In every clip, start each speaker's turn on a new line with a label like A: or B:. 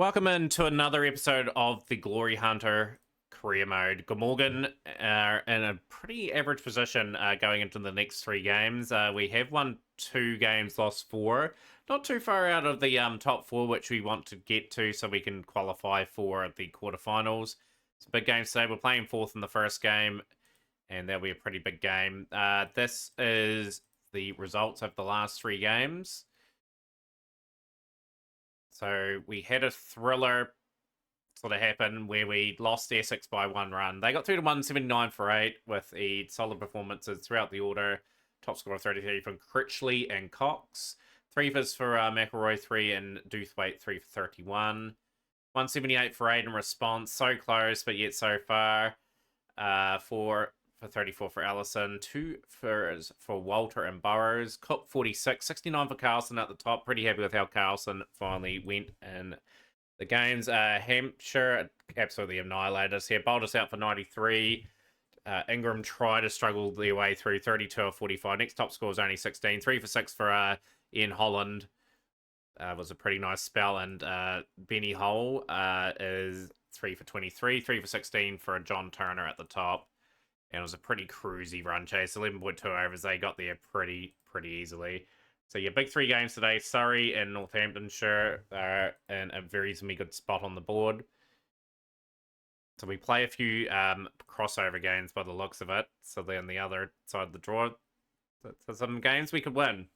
A: Welcome into another episode of the Glory Hunter career mode. Glamorgan are in a pretty average position going into the next three games. We have won 2 games, lost 4. Not too far out of the top 4, which we want to get to so we can qualify for the quarterfinals. It's a big game today. We're playing 4th in the first game, and that'll be a pretty big game. This is the results of the last 3 games. So we had a thriller sort of happen where we lost Essex by 1 run. They got through to 179 for 8 with solid performances throughout the order. Top score of 33 from Critchley and Cox. 3 for McElroy, 3 and Doothwaite, 3 for 31. 178 for 8 in response. So close, but yet so far. 4 for 34 for Allison. 2 for Walter and Burrows. Cook 46. 69 for Carlson at the top. Pretty happy with how Carlson finally went in the games. Hampshire absolutely annihilated us here. Bowled us out for 93. Ingram tried to struggle their way through. 32 of 45. Next top score was only 16. 3 for 6 for Ian Holland. Was a pretty nice spell. And Benny Hole is 3 for 23. 3 for 16 for John Turner at the top. And it was a pretty cruisy run chase. 11.2 overs. They got there pretty easily. So your big 3 games today. Surrey and Northamptonshire are in a very good spot on the board. So we play a few crossover games by the looks of it. So they're on the other side of the draw. So some games we could win.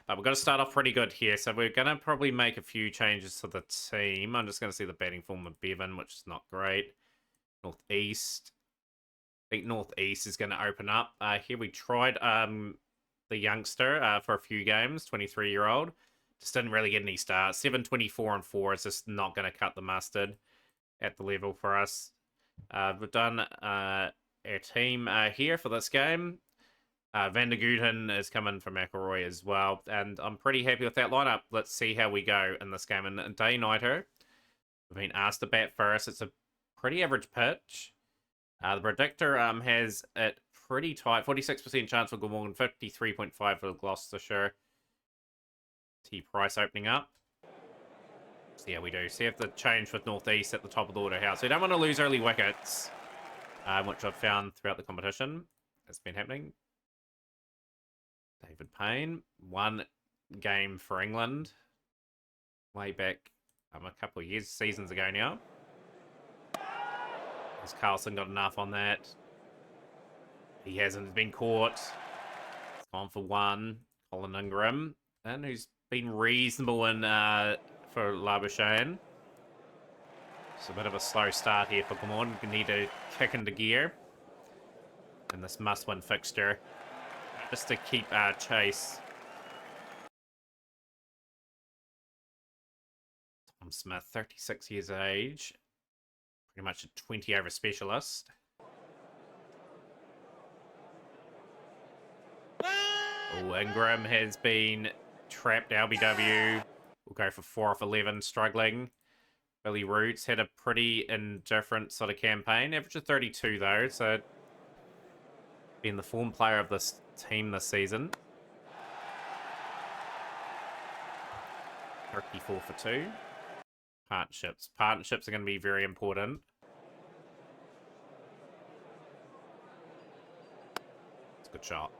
A: But we're going to start off pretty good here. So we're going to probably make a few changes to the team. I'm just going to see the batting form of Bevan, which is not great. Northeast. I think Northeast is going to open up. Here we tried the youngster for a few games, 23-year-old. Just didn't really get any starts. 7, 24, and 4 is just not going to cut the mustard at the level for us. We've done our team here for this game. Van der Guten is coming from McElroy as well. And I'm pretty happy with that lineup. Let's see how we go in this game. And Day-Nighter, we've been asked to bat first. It's a pretty average pitch. The predictor has it pretty tight. 46% chance for Glamorgan, 53.5 for Gloucestershire. T Price opening up. See how we do. See if the change with Northeast at the top of the order house. We don't want to lose early wickets, which I've found throughout the competition. It's been happening. David Payne. 1 game for England. Way back a couple of seasons ago now. Has Carlson got enough on that? He hasn't been caught. It's gone for 1. Colin Ingram. And who's been reasonable in for Labuschagne. It's a bit of a slow start here for Glamorgan. We need to kick into gear. And this must-win fixture. Just to keep our chase. Tom Smith, 36 years of age. Pretty much a 20-over specialist. Oh, Ingram has been trapped. LBW will go for 4 off 11, struggling. Billy Roots had a pretty indifferent sort of campaign. Average of 32, though, so being the form player of this team this season. 34 for 2. Partnerships. Partnerships are going to be very important. It's a good shot.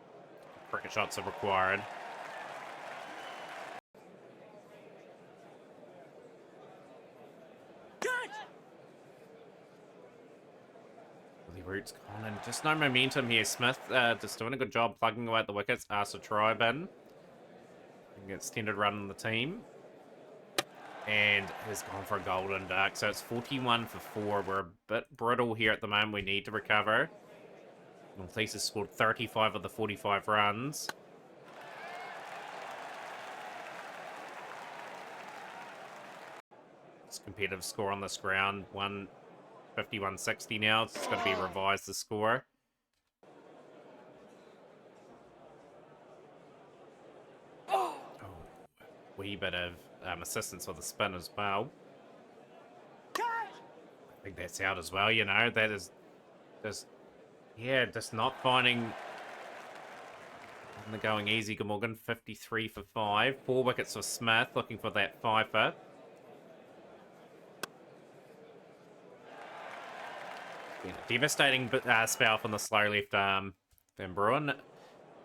A: Cricket shots are required. Billy Roots gone and just no momentum here. Smith just doing a good job plugging away at the wickets. Asked to try bin. Extended run on the team. And has gone for a golden duck. So it's 41 for 4. We're a bit brittle here at the moment. We need to recover. Northeast has scored 35 of the 45 runs. It's a competitive score on this ground. 150-160 now. It's going to be revised, the score. Wee bit of assistance with the spin as well. I think that's out as well, you know. That is just, yeah, just not finding the going easy. Glamorgan, 53 for 5. 4 wickets for Smith, looking for that 5-er. Been a devastating spell from the slow left arm. Van Bruin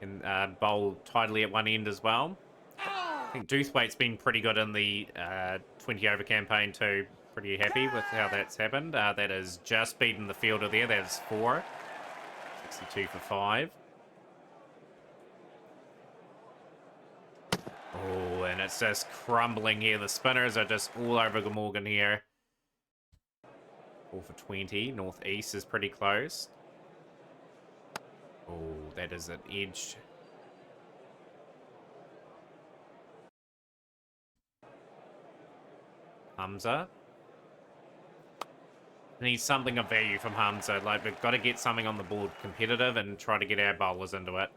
A: and bowl tidily at one end as well. I think Doothwaite's been pretty good in the 20 over campaign too. Pretty happy with how that's happened. That has just beaten the fielder there. That is 4. 62 for 5. Oh, and it's just crumbling here. The spinners are just all over Glamorgan here. 4 for 20. Northeast is pretty close. Oh, that is an edge. Hamza. Needs something of value from Hamza. Like, we've got to get something on the board competitive and try to get our bowlers into it.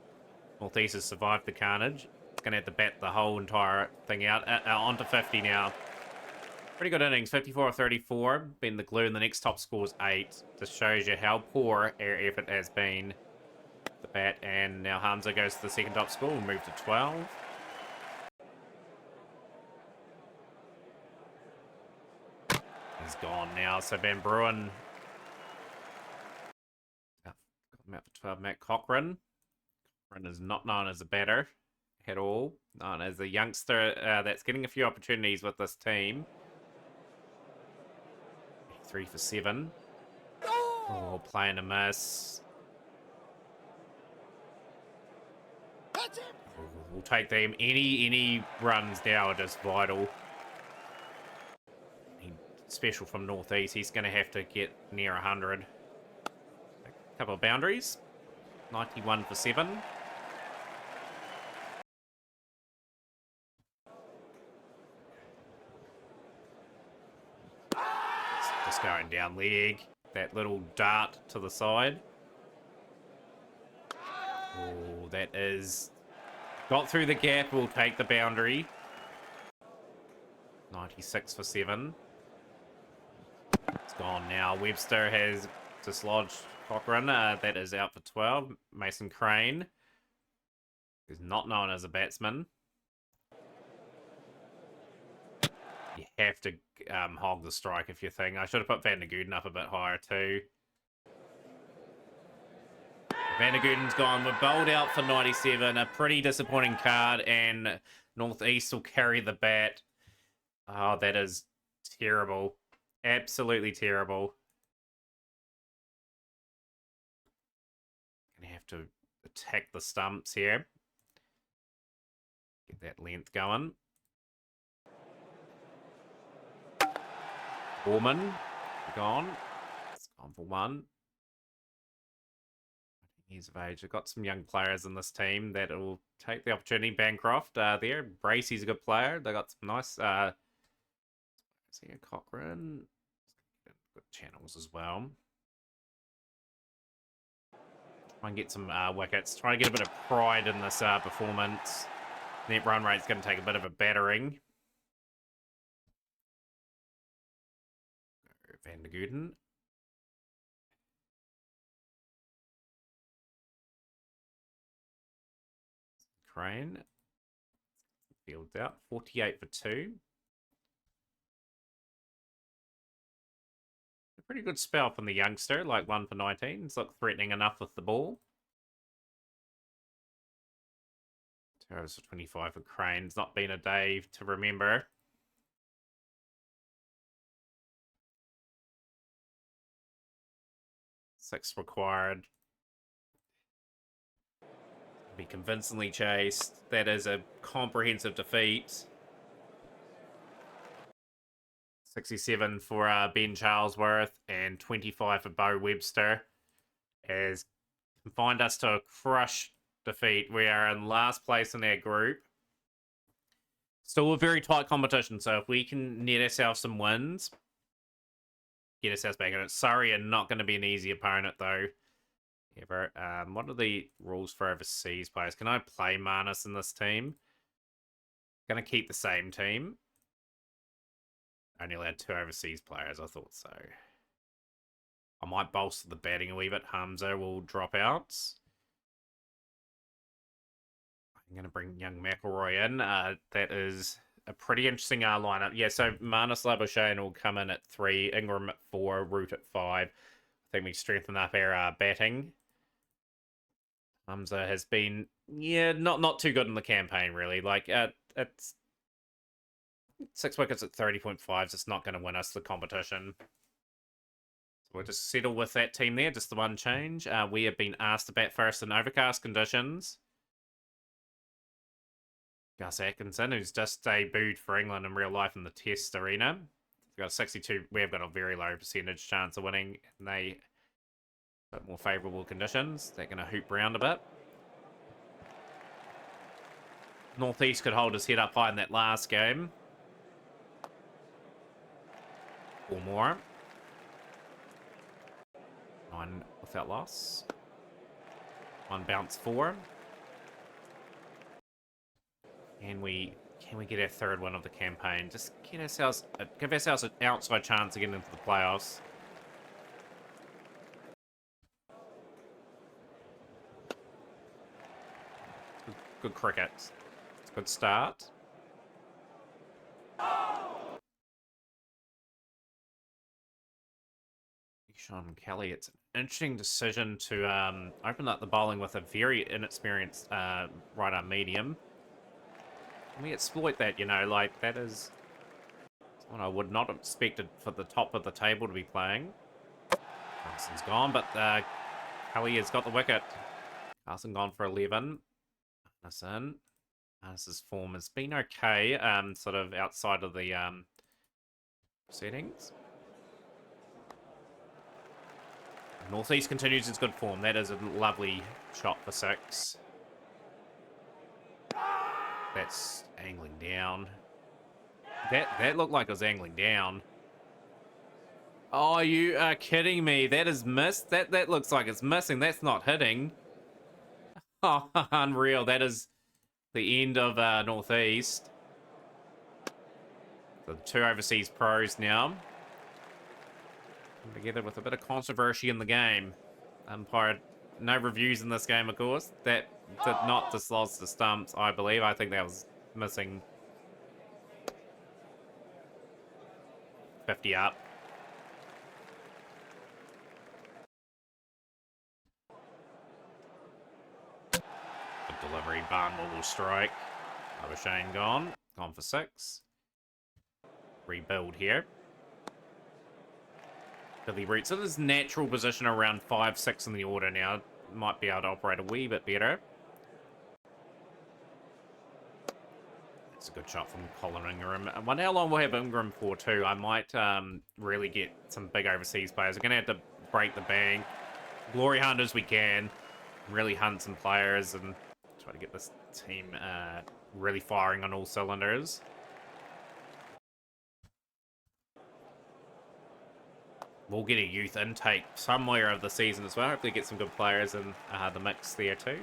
A: Northeast has survived the carnage. It's going to have to bat the whole entire thing out. Onto 50 now. Pretty good innings. 54 of 34. Been the glue, and the next top score is 8. Just shows you how poor our effort has been. The bat, and now Hamza goes to the second top score. We'll move to 12. He's gone now. So Van Bruin got him out for 12. Matt Cochrane. Cochrane is not known as a batter at all. Known as a youngster that's getting a few opportunities with this team. 3 for 7. Oh, playing a miss. We'll take them. Any runs now are just vital. Special from Northeast. He's going to have to get near 100. A couple of boundaries. 91 for 7. Just going down leg. That little dart to the side. Oh, that is... Got through the gap. We'll take the boundary. 96 for 7. It's gone now. Webster has dislodged Cochrane. That is out for 12. Mason Crane is not known as a batsman. You have to hog the strike if you think. I should have put Van der Gooden up a bit higher too. Van der Gooden's gone. We're bowled out for 97. A pretty disappointing card, and Northeast will carry the bat. Oh, that is terrible. Absolutely terrible. Gonna have to attack the stumps here. Get that length going. Borman, gone. It's gone for 1. Years of age. I've got some young players in this team that will take the opportunity. Bancroft there. Bracey's a good player. They got some nice see a Cochrane. Good channels as well. Try and get some wickets. Try to get a bit of pride in this performance. Net run rate's going to take a bit of a battering. Van der Gooden. Crane. Fields out. 48 for 2. A pretty good spell from the youngster, like 1 for 19. He's looked threatening enough with the ball. 2 overs for 25 for Crane. It's not been a day to remember. Six required. Be convincingly chased. That is a comprehensive defeat. 67 for Ben Charlesworth and 25 for Bo Webster has confined us to a crush defeat. We are in last place in our group. Still a very tight competition, so if we can net ourselves some wins, get ourselves back in it. Surrey are not going to be an easy opponent, though. Ever. What are the rules for overseas players? Can I play Marnus in this team? Going to keep the same team. Only allowed 2 overseas players. I thought so. I might bolster the batting a wee bit. Hamza will drop out. I'm going to bring young McElroy in. That is a pretty interesting lineup. Yeah, so Marnus Labuschagne will come in at 3, Ingram at 4, Root at 5. I think we strengthened up our batting. Hamza has been, yeah, not too good in the campaign, really. Like, it's 6 wickets at 30.5 is just not going to win us the competition. So we'll just settle with that team there, just the one change. We have been asked to bat first in overcast conditions. Gus Atkinson, who's just debuted for England in real life in the Test arena. We've got 62. We've got a very low percentage chance of winning. And they a bit more favourable conditions. They're going to hoop round a bit. Northeast could hold his head up high in that last game. 4 more. 9 without loss. 1 bounce 4. Can we get our 3rd win of the campaign? Just give ourselves an outside chance of getting into the playoffs. Good cricket. It's a good start. Sean Kelly, it's an interesting decision to open up the bowling with a very inexperienced right-arm medium. Can we exploit that, you know, like, that is what I would not have expected for the top of the table to be playing. Carson's gone, but Kelly has got the wicket. Carson gone for 11. Listen, His form has been okay, sort of outside of the settings. Northeast continues its good form. That is a lovely shot for 6. That's angling down. That looked like it was angling down. Oh, you are kidding me. That is missed. That looks like it's missing. That's not hitting. Oh, unreal. That is the end of Northeast. The 2 overseas pros now. Together with a bit of controversy in the game. Umpire, no reviews in this game, of course. That did not dislodge the stumps, I believe. I think that was missing 50 up. Good delivery. Barnwell will strike. Shane gone for 6. Rebuild here. Billy Roots in his natural position around 5-6 in the order now. Might be able to operate a wee bit better. It's a good shot from Colin Ingram. I wonder how long we'll have Ingram for too. I might really get some big overseas players. We're going to have to break the bank. Glory hunt as we can. Really hunt some players and try to get this team really firing on all cylinders. We'll get a youth intake somewhere of the season as well. Hopefully get some good players in the mix there too.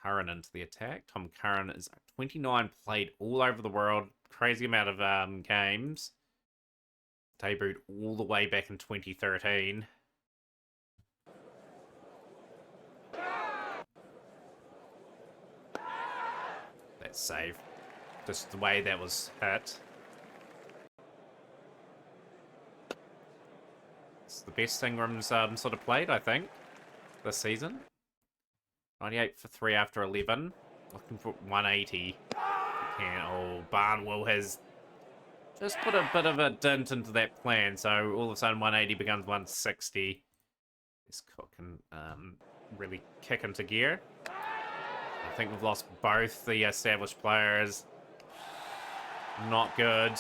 A: Curran into the attack. Tom Curran is 29, played all over the world. Crazy amount of games. Debuted all the way back in 2013. That's safe. Just the way that was hit. It's the best Ingram's sort of played, I think, this season. 98 for 3 after 11. Looking for 180. Oh, Barnwell has just put a bit of a dent into that plan. So all of a sudden 180 becomes 160. This Cook can really kick into gear. I think we've lost both the established players. Not good.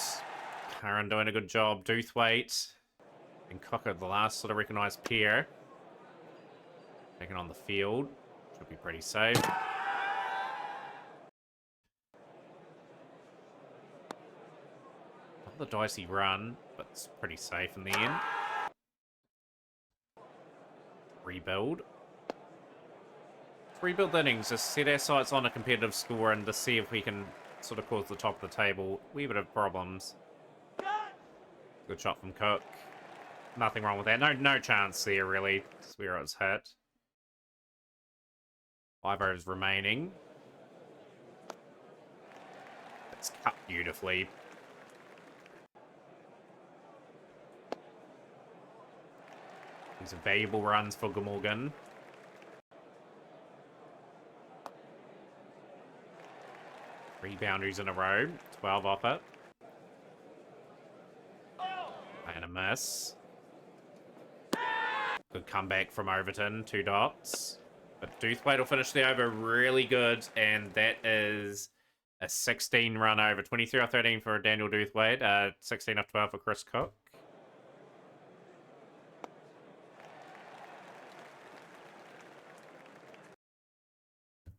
A: Curran doing a good job. Doothwaite and Cocker, the last sort of recognised pair. Taken on the field. Should be pretty safe. Not the dicey run, but it's pretty safe in the end. Rebuild. Rebuild innings, just set our sights on a competitive score and to see if we can sort of cause the top of the table wee bit of problems. Good shot from Cook. Nothing wrong with that. No chance there, really. That's where it was hit. 5 overs remaining. It's cut beautifully. These are valuable runs for Glamorgan. Three boundaries in a row. 12 off it. And a miss. Good comeback from Overton. 2 dots. But Doothwaite will finish the over really good. And that is a 16 run over. 23 off 13 for Daniel Doothwaite. 16 off 12 for Chris Cook.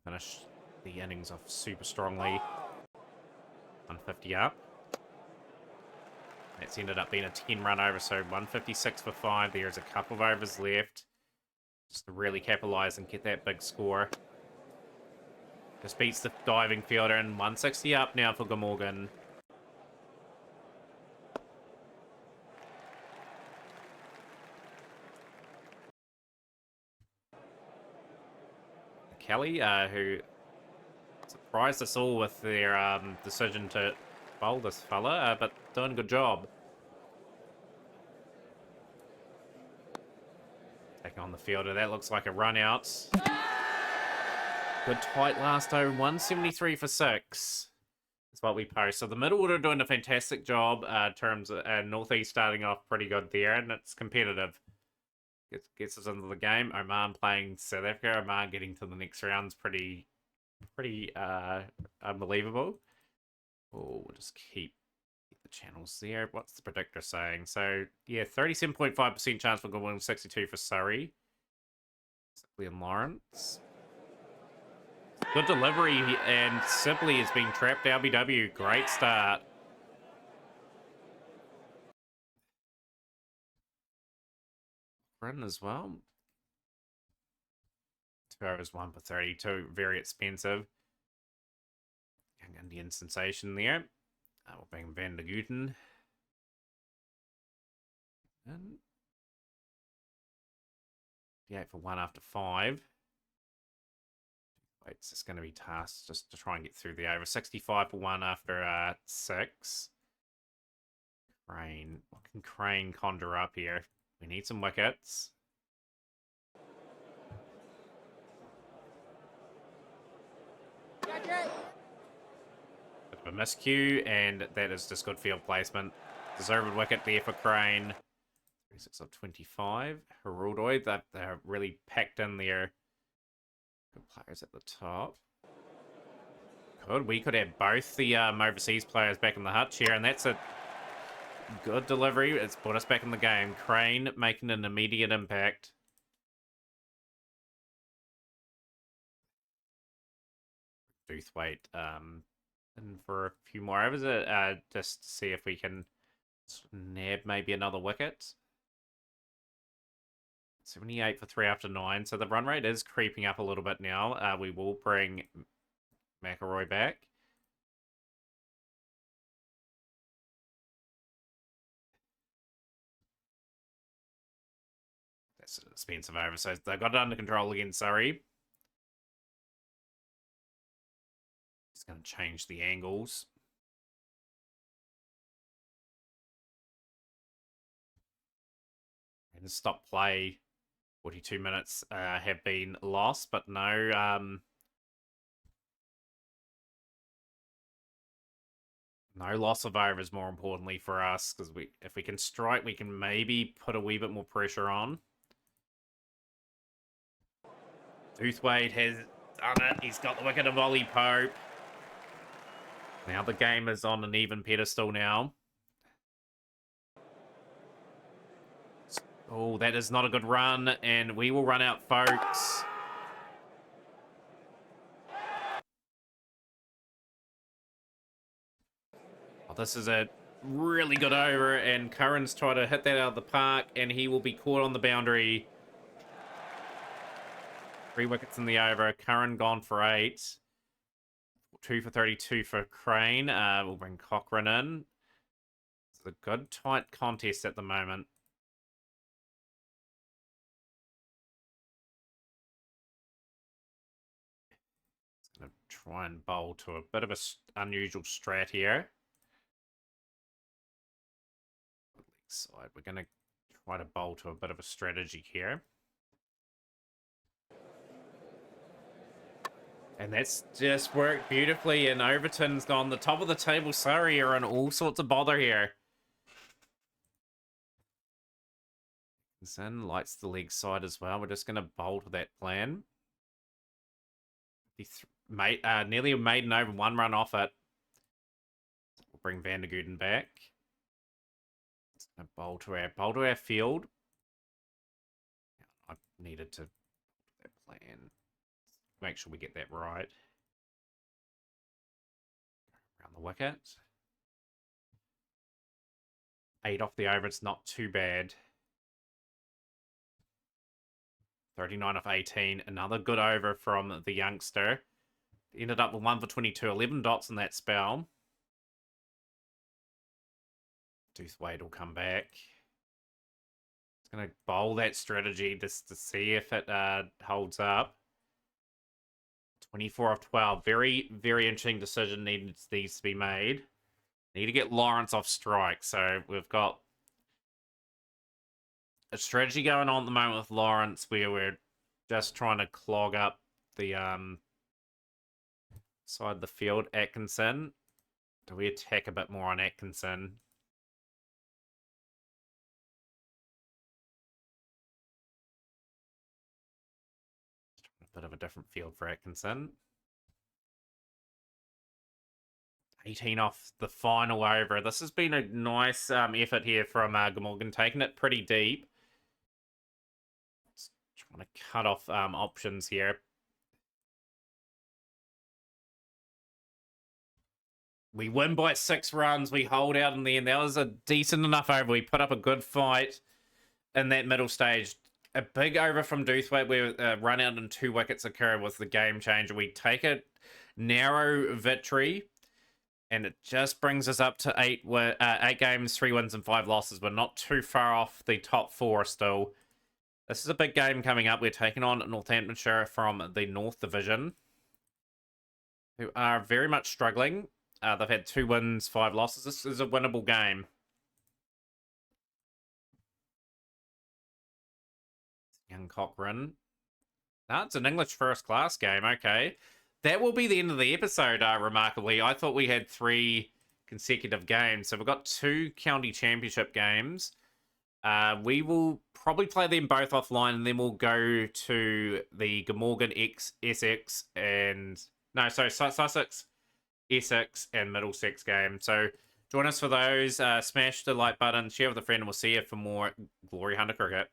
A: Finish the innings off super strongly. 150 up. That's ended up being a 10 run over, so 156 for 5. There's a couple of overs left. Just to really capitalise and get that big score. Just beats the diving fielder, and 160 up now for Glamorgan. Kelly, who surprised us all with their decision to bowl this fella, but doing a good job. Taking on the fielder, that looks like a run out. Good tight last over, 173 for 6. That's what we post. So the middle order doing a fantastic job in terms of Northeast starting off pretty good there, and it's competitive. Gets us into the game. Oman playing South Africa. Oman getting to the next round's pretty unbelievable. Oh, we'll just keep the channels there. What's the predictor saying? So, yeah, 37.5% chance for Goodwin, 62 for Surrey. Liam Lawrence. Good delivery, and Sibley is being trapped. LBW, great start. Run as well. 2 overs, 1 for 32. Very expensive. Young Indian sensation there. We'll bring Van der Guten. And 58 for 1 after 5. Wait, it's just going to be tasked just to try and get through the over. 65 for 1 after 6. Crane. What can Crane conjure up here? We need some wickets. Bit of a miscue, and that is just good field placement. Deserved wicket there for Crane. 36 of 25. Heraldoi, they're really packed in there. Good players at the top. Good. We could have both the overseas players back in the hutch here, and that's a good delivery. It's put us back in the game. Crane making an immediate impact. Doothwaite in for a few more overs, just to see if we can nab maybe another wicket. 78 for 3 after 9. So the run rate is creeping up a little bit now. We will bring McElroy back. That's an expensive over. So they got it under control again, Surrey. It's going to change the angles. And stop play. 42 minutes have been lost, but no no loss of overs, more importantly for us, because if we can strike, we can maybe put a wee bit more pressure on. Doothwaite has done it. He's got the wicket of Ollie Pope. Now the game is on an even pedestal now. Oh, that is not a good run, and we will run out, folks. Oh, this is a really good over, and Curran's trying to hit that out of the park, and he will be caught on the boundary. 3 wickets in the over. Curran gone for 8. 2 for 32 for Crane. We'll bring Cochrane in. It's a good, tight contest at the moment. Going to try and bowl to a bit of a unusual strat here. Side. We're going to try to bowl to a bit of a strategy here. And that's just worked beautifully, and Overton's gone the top of the table. Surrey are in all sorts of bother here. Sin lights the leg side as well. We're just going to bowl to that plan. Nearly a maiden over, 1 run off it. We'll bring Van der Gooden back. It's going to bowl to our field. I needed to that plan. Make sure we get that right. Around the wicket. 8 off the over. It's not too bad. 39 off 18. Another good over from the youngster. Ended up with 1 for 22. 11 dots in that spell. Doothwaite will come back. It's going to bowl that strategy just to see if it holds up. 24 of 12. Very, very interesting decision needs to be made. Need to get Lawrence off strike. So we've got a strategy going on at the moment with Lawrence where we're just trying to clog up the side of the field. Atkinson. Do we attack a bit more on Atkinson? A bit of a different field for Atkinson. 18 off the final over. This has been a nice effort here from Glamorgan, taking it pretty deep. Just trying to cut off options here. We win by 6 runs. We hold out in the end. That was a decent enough over. We put up a good fight in that middle stage. A big over from Doothwaite where run out and 2 wickets occur was the game changer. We take a narrow victory, and it just brings us up to 8 games, 3 wins and 5 losses. We're not too far off the top 4 still. This is a big game coming up. We're taking on Northamptonshire from the North Division, who are very much struggling. They've had 2 wins, 5 losses. This is a winnable game. Young Cochrane. It's an English first class game. Okay. That will be the end of the episode, remarkably. I thought we had 3 consecutive games. So we've got 2 county championship games. We will probably play them both offline, and then we'll go to the Glamorgan Essex and... No, sorry, Sussex, Essex, and Middlesex game. So join us for those. Smash the like button, share with a friend, and we'll see you for more Glory Hunter Cricket.